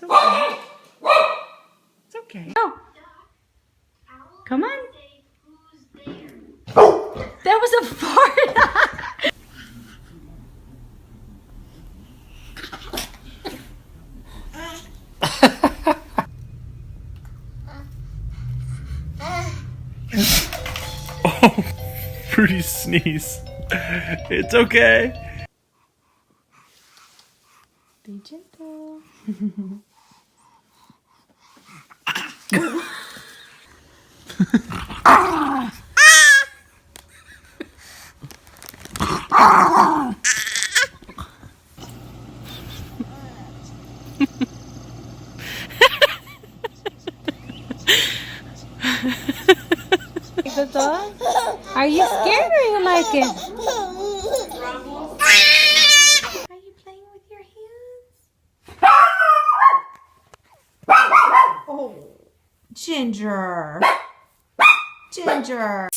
okay. It's okay. Oh, come on. That was a fart. Oh, Fruity sneeze. It's okay. Be gentle. The dog? Are you scared or you like it? Are you playing with your hands? Oh, Ginger. Ginger.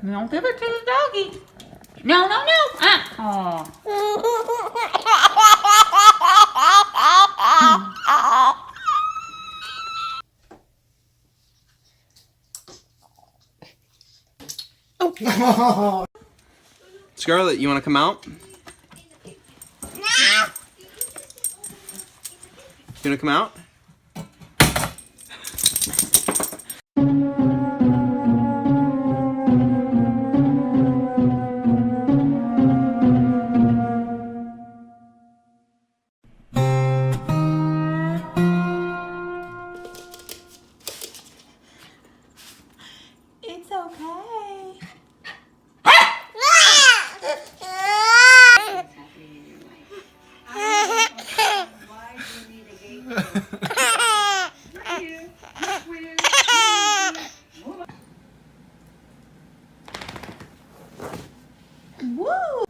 Don't give it to the doggy. No, no, no. Oh. Scarlett, you want to come out? You want to come out? It's okay. Woo!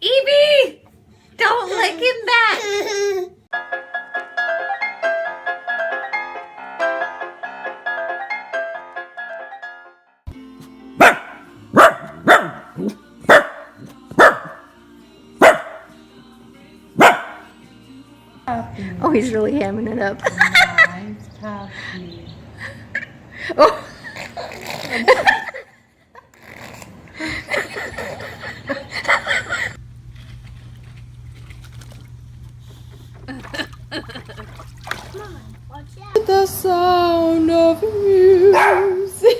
Evie! Don't lick him back! Oh, he's really hamming it up. Nice puppy. Oh. The sound of music.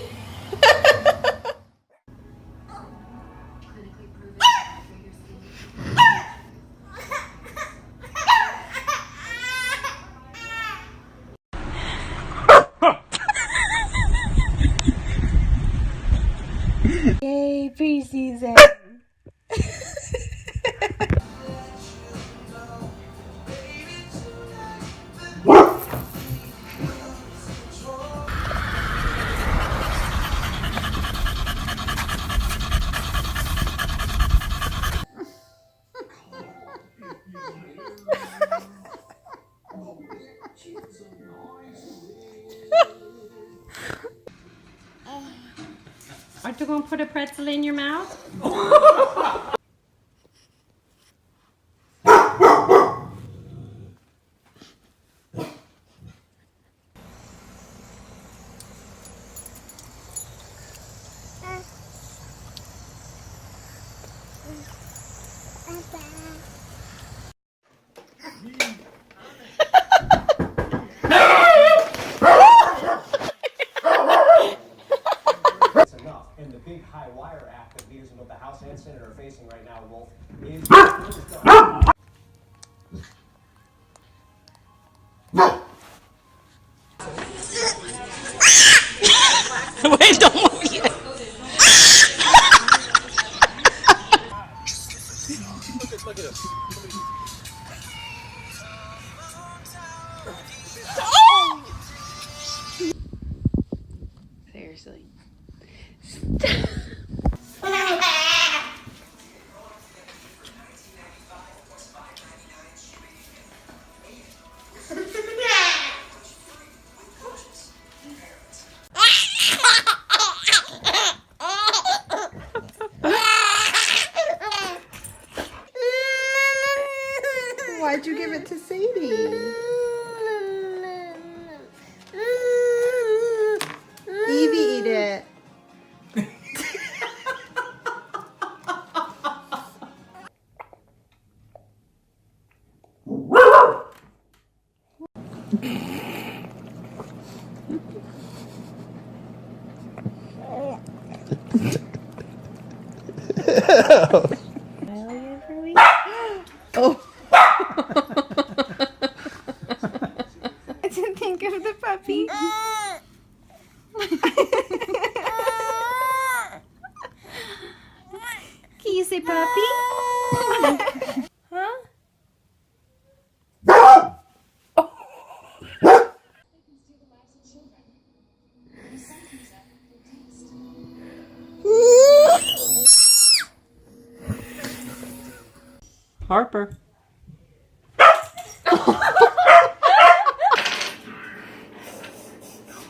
Yay, preseason. Aren't you going to put a pretzel in your mouth? And the big high wire act that leaders in both the House and Senate are facing right Why'd you give it to Sadie? Evie, eat it. Oh. I didn't think of the puppy. Can you say puppy? Huh? Harper.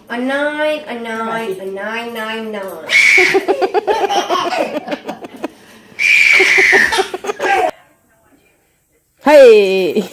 A 9, a 9, a 999. Hey!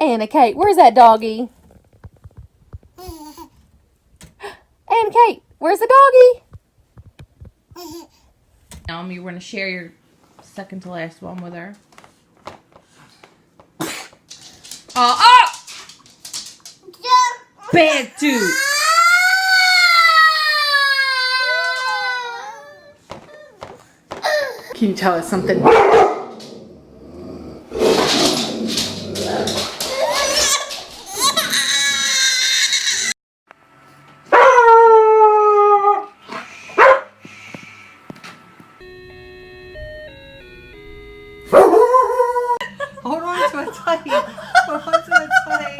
Anna Kate, where's that doggy? Anna Kate, where's the doggy? You were going to share your second to last one with her. Bad dude. Can you tell us something? Hold on to it tight. Hold on to it tight.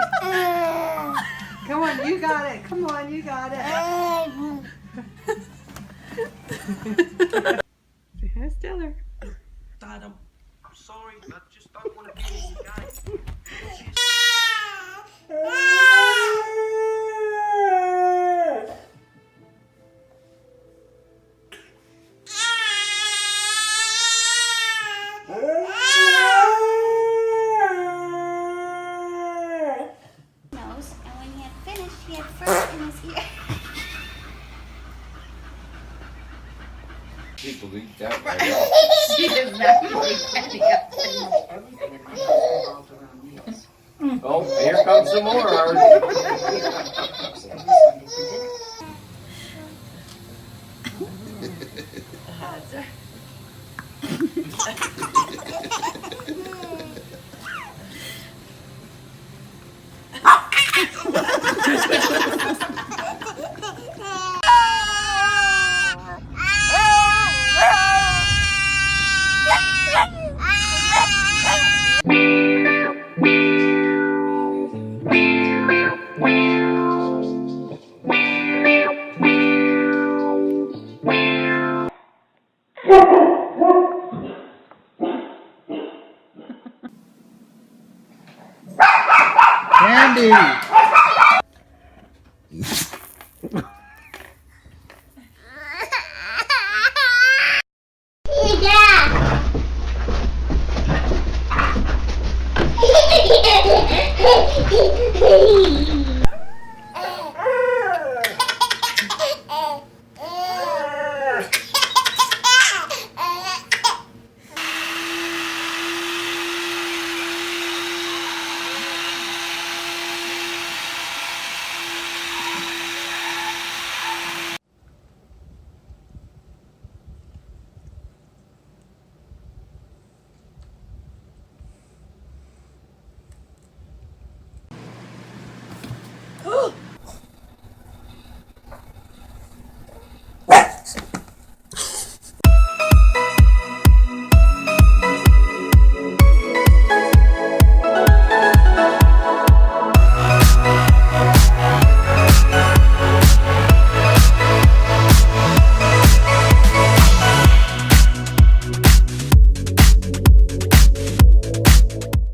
Come on, you got it. Come on, you got it. Say hi, Stellar. Dad, I'm sorry. I just don't want to be in the game. Nose, and when he had finished, he had fur in his ear. People eat that right off. She is not really petty. Oh, here comes some more. Candy! Yeah.